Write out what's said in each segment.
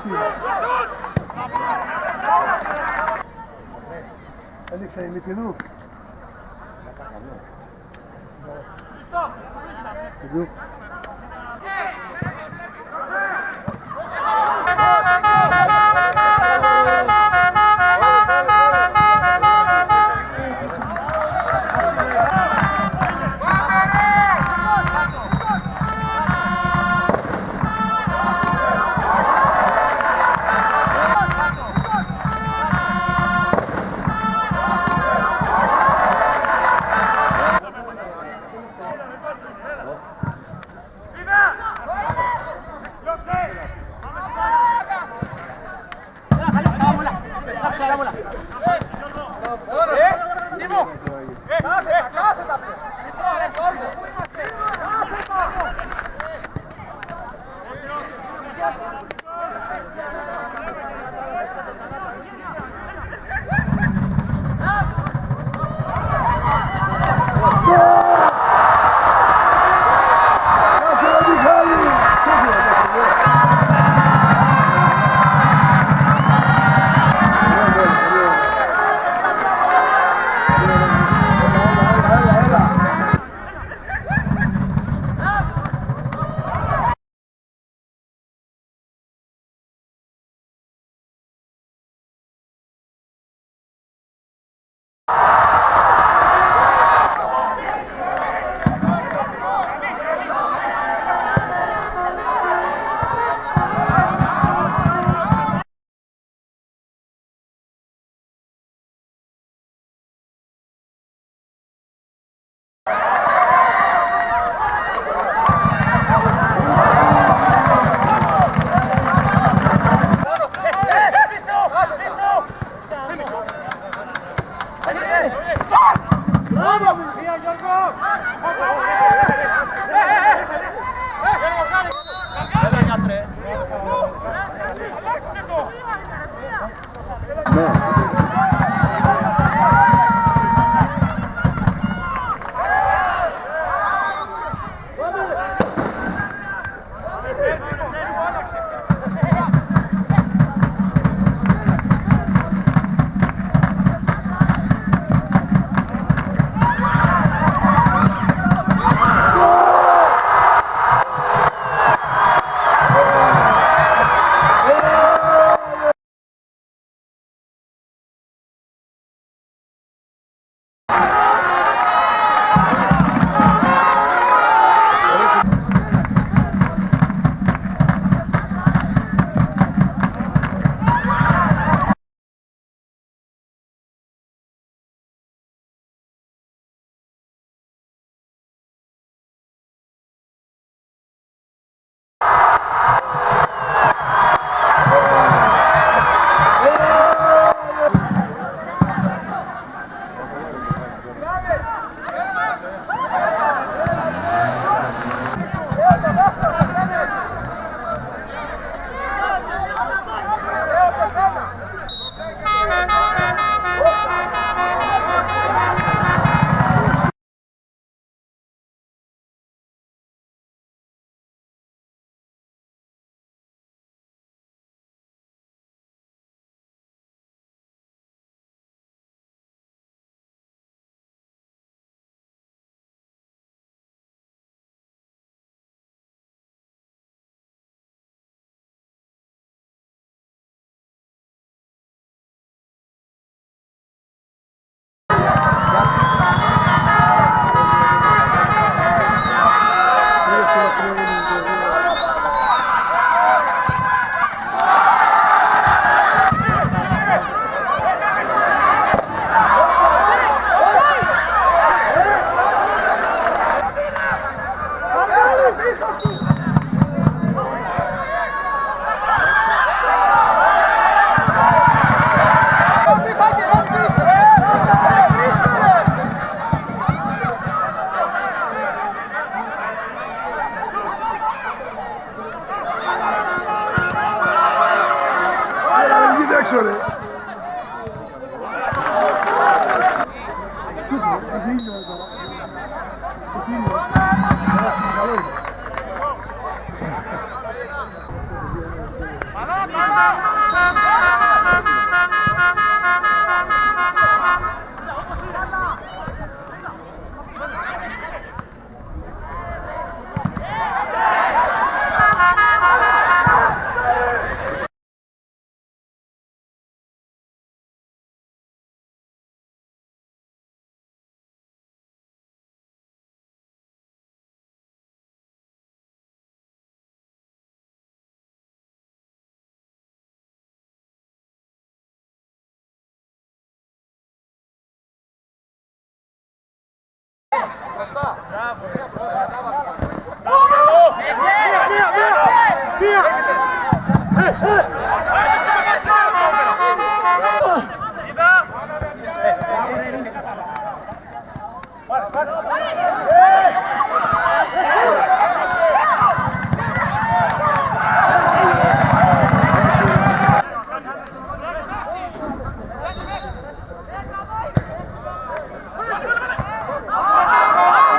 αυτή. Έλειξε η Μητρινού. έξω ρε. Σούπερ, εκεί είναι τώρα. Εκεί είναι. Καλό είναι.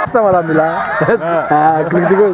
Σταματά μιλά. Εκπληκτικός.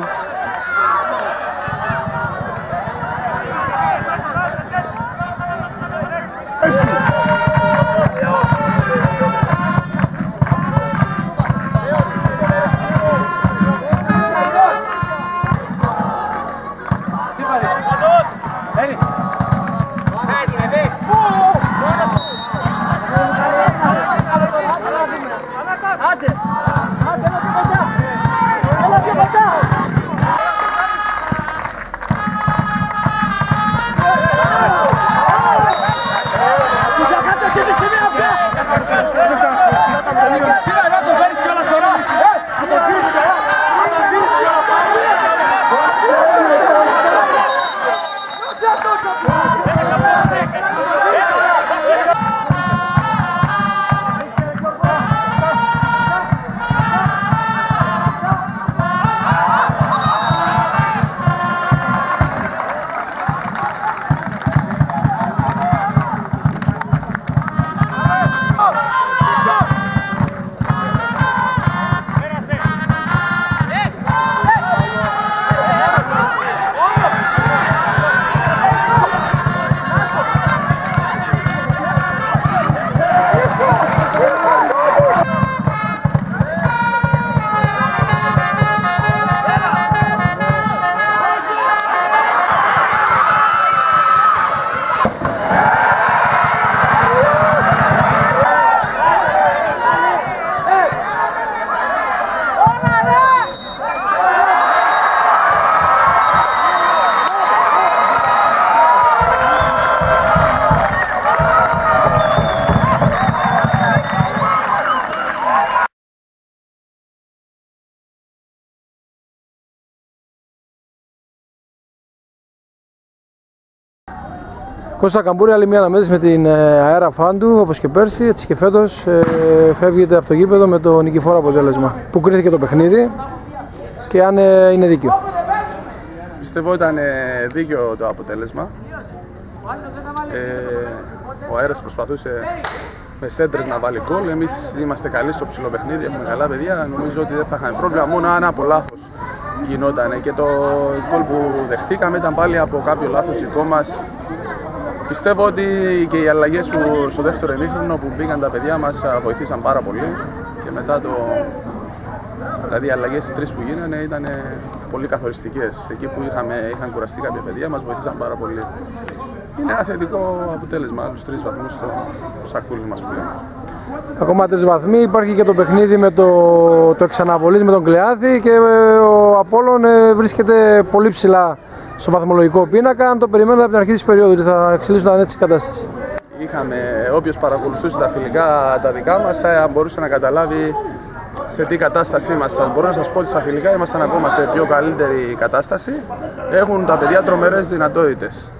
Κώστα Καμπούρη, άλλη μια αναμέτρηση με την Αέρα Φάντου, όπως και πέρσι, έτσι και φέτος φεύγεται από το γήπεδο με το νικηφόρο αποτέλεσμα. Που κρίθηκε το παιχνίδι και αν είναι δίκαιο. Πιστεύω ήταν δίκαιο το αποτέλεσμα. Ο Αέρας προσπαθούσε με σέντρες να βάλει γκολ. Εμείς είμαστε καλοί στο ψηλό παιχνίδι, έχουμε καλά παιδιά. Νομίζω ότι δεν θα είχαμε πρόβλημα, μόνο αν από λάθος γινότανε. Και το γκολ που δεχτήκαμε ήταν πάλι από κάποιο λάθος δικό μας. Πιστεύω ότι και οι αλλαγές που στο δεύτερο ημίχρονο που μπήκαν τα παιδιά μας βοηθήσαν πάρα πολύ. Και μετά δηλαδή οι αλλαγές οι τρεις που γίνανε ήταν πολύ καθοριστικές. Εκεί που είχαν κουραστεί κάποια παιδιά μας βοήθησαν πάρα πολύ. Είναι ένα θετικό αποτέλεσμα, άλλους 3 βαθμούς στο σακούλι μας που λέμε. Ακόμα 3 βαθμοί, υπάρχει και το παιχνίδι με το εξαναβολής με τον Κλεάθη και ο Απόλλων βρίσκεται πολύ ψηλά στο βαθμολογικό πίνακα. Αν το περιμένετε από την αρχή της περίοδου ότι θα εξελίσσονταν έτσι η κατάσταση. Όποιος παρακολουθούσε τα φιλικά τα δικά μας θα μπορούσε να καταλάβει σε τι κατάσταση ήμασταν. Μπορώ να σας πω ότι στα φιλικά ήμασταν ακόμα σε πιο καλύτερη κατάσταση. Έχουν τα παιδιά τρομερές δυνατότητες.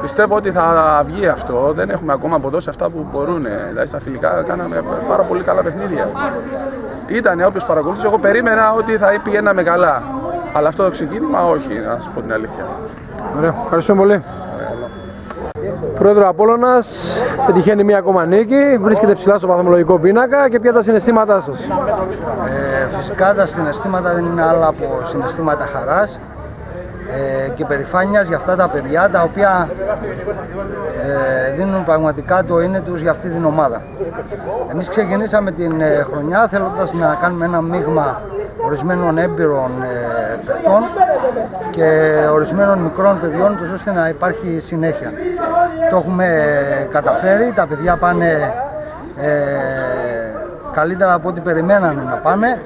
Πιστεύω ότι θα βγει αυτό. Δεν έχουμε ακόμα αποδώσει αυτά που μπορούν. Δηλαδή στα φιλικά κάναμε πάρα πολύ καλά παιχνίδια. Ήτανε όποιος παρακολούθησε, εγώ περίμενα ότι θα πηγαίναμε καλά. Αλλά αυτό το ξεκίνημα όχι, να σας πω την αλήθεια. Ωραία, ευχαριστώ πολύ. Πρόεδρο Απόλλωνας, πετυχαίνει μία ακόμα νίκη, βρίσκεται ψηλά στο βαθμολογικό πίνακα και ποια τα συναισθήματά σας? Φυσικά τα συναισθήματα δεν είναι άλλα από συναισθήματα χαράς. και περηφάνειας για αυτά τα παιδιά τα οποία δίνουν πραγματικά το είναι τους για αυτή την ομάδα. Εμείς ξεκινήσαμε την χρονιά θέλοντας να κάνουμε ένα μείγμα ορισμένων έμπειρων παιχτών και ορισμένων μικρών παιδιών τους ώστε να υπάρχει συνέχεια. Το έχουμε καταφέρει, τα παιδιά πάνε καλύτερα από ό,τι περιμένανε να πάνε.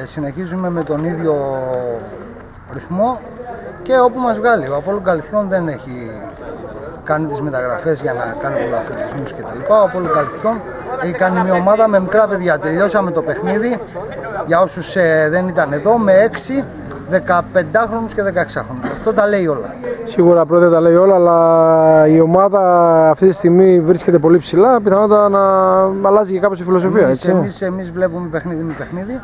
Συνεχίζουμε με τον ίδιο ρυθμό και όπου μας βγάλει. Ο Απόλλων Καλυθιών δεν έχει κάνει τις μεταγραφές για να κάνει πρωταθλητισμούς κτλ. Ο Απόλλων Καλυθιών έχει κάνει μια ομάδα με μικρά παιδιά. Τελειώσαμε το παιχνίδι, για όσους δεν ήταν εδώ, με 6, 15χρονους και 16χρονους. Αυτό τα λέει όλα. Σίγουρα πρώτα τα λέει όλα, αλλά η ομάδα αυτή τη στιγμή βρίσκεται πολύ ψηλά. Πιθανότατα να αλλάζει και κάπως η φιλοσοφία. Εμείς βλέπουμε παιχνίδι με παιχνίδι,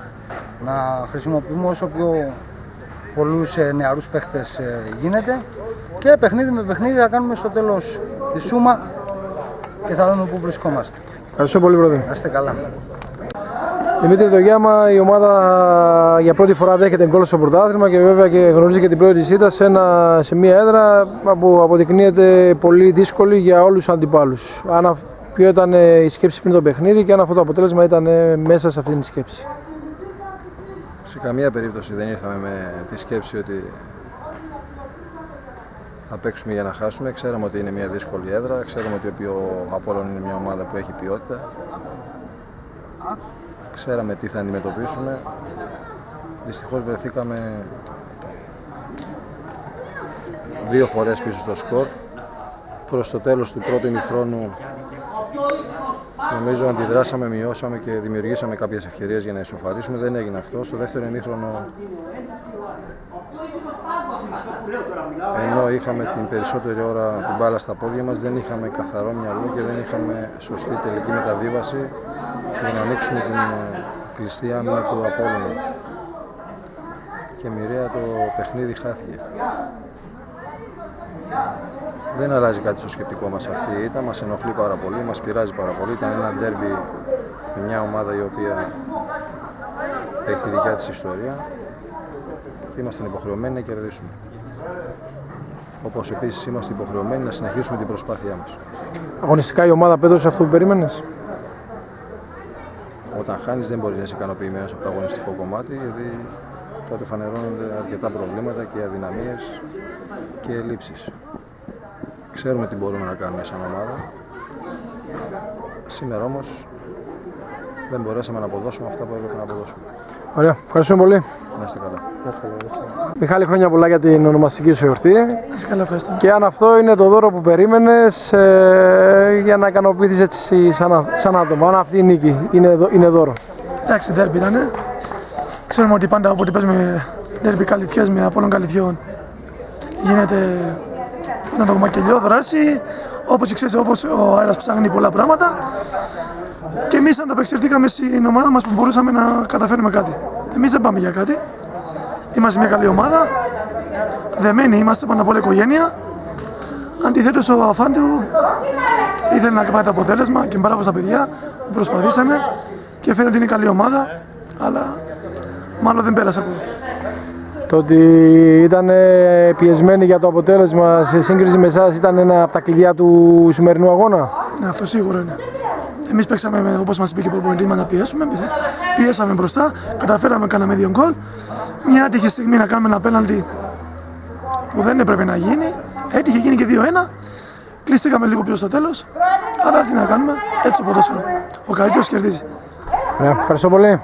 να χρησιμοποιούμε όσο πιο πολλούς νεαρούς παίχτες γίνεται και παιχνίδι με παιχνίδι θα κάνουμε στο τέλος τη σούμα και θα δούμε πού βρισκόμαστε. Ευχαριστώ πολύ, Πρόεδρε. Να είστε καλά. Δημήτρη, το Γιάμα, η ομάδα για πρώτη φορά δέχεται γκολ στο πρωτάθλημα και βέβαια και γνωρίζει και την πρώτη της ήττα σε μια έδρα που αποδεικνύεται πολύ δύσκολη για όλους τους αντιπάλους. Ποιο ήταν η σκέψη πριν το παιχνίδι και αν αυτό το αποτέλεσμα ήταν μέσα σε αυτήν τη σκέψη. Σε καμία περίπτωση δεν ήρθαμε με τη σκέψη ότι θα παίξουμε για να χάσουμε. Ξέραμε ότι είναι μια δύσκολη έδρα, ξέραμε ότι ο Απόλλων είναι μια ομάδα που έχει ποιότητα. Ξέραμε τι θα αντιμετωπίσουμε. Δυστυχώς βρεθήκαμε 2 φορές πίσω στο σκορ. Προς το τέλος του πρώτου ημιχρόνου νομίζω αντιδράσαμε, μειώσαμε και δημιουργήσαμε κάποιες ευκαιρίες για να ισοφαρίσουμε. Δεν έγινε αυτό. Στο δεύτερο ημίχρονο, ενώ είχαμε την περισσότερη ώρα την μπάλα στα πόδια μας, δεν είχαμε καθαρό μυαλό και δεν είχαμε σωστή τελική μεταβίβαση για να ανοίξουμε την κλειστή άμυνα του Απόλλωνα. Και μοιραία το παιχνίδι χάθηκε. Δεν αλλάζει κάτι στο σκεπτικό μας αυτή η ήττα, μας ενοχλεί πάρα πολύ, μας πειράζει πάρα πολύ. Ήταν ένα ντέρμπι με μια ομάδα η οποία έχει τη δικιά της ιστορία και είμαστε υποχρεωμένοι να κερδίσουμε. Όπως επίσης είμαστε υποχρεωμένοι να συνεχίσουμε την προσπάθειά μας. Αγωνιστικά η ομάδα πέδωσε αυτό που περίμενες? Όταν χάνεις δεν μπορείς να είσαι ικανοποιημένος από το αγωνιστικό κομμάτι, γιατί τότε φανερώνονται αρκετά προβλήματα και αδυναμίες και ελλείψεις. Ξέρουμε τι μπορούμε να κάνουμε σαν ομάδα. Σήμερα όμως δεν μπορέσαμε να αποδώσουμε αυτά που έπρεπε να αποδώσουμε. Ωραία, ευχαριστούμε πολύ. Να είστε καλά. Μιχάλη, χρόνια πολλά για την ονομαστική σου εορτή. Να είστε καλά, ευχαριστώ. Και αν αυτό είναι το δώρο που περίμενες για να ικανοποιηθείς έτσι σαν άτομο, αν αυτή η νίκη είναι δώρο. Εντάξει, ντέρμπι ήταν. Ξέρουμε ότι πάντα όποτε παίζουμε ντέρμπι Καλυθιές με Απόλλων Καλυθιών γίνεται να το μακελιό δράση, όπως ο αέρας ψάχνει πολλά πράγματα. Και εμείς ανταπεξελθήκαμε στην ομάδα μας που μπορούσαμε να καταφέρουμε κάτι. Εμείς δεν πάμε για κάτι. Είμαστε μια καλή ομάδα. Δεμένοι είμαστε πάνω απ' όλα οικογένεια. Αντιθέτως ο Αφάντου ήθελε να πάρει το αποτέλεσμα και μπράβο στα παιδιά που προσπαθήσανε και φαίνεται ότι είναι καλή ομάδα, αλλά μάλλον δεν πέρασε από εδώ. Το ότι ήταν πιεσμένοι για το αποτέλεσμα σε σύγκριση με εσάς ήταν ένα από τα κλειδιά του σημερινού αγώνα. Ναι, αυτό σίγουρα είναι. Εμείς παίξαμε, όπως μας είπε και ο προπονητής μας, να πιέσουμε. Πιέσαμε μπροστά, καταφέραμε, κάναμε 2 γκολ. Μια άτυχη στιγμή να κάνουμε ένα πέναλτι που δεν έπρεπε να γίνει. Έτυχε, γίνει και 2-1. Κλειστήκαμε λίγο πιο στο τέλος. Αλλά τι να κάνουμε, έτσι το ποδόσφαιρο. Ο καλύτερος κερδίζει. Ευχαριστώ πολύ.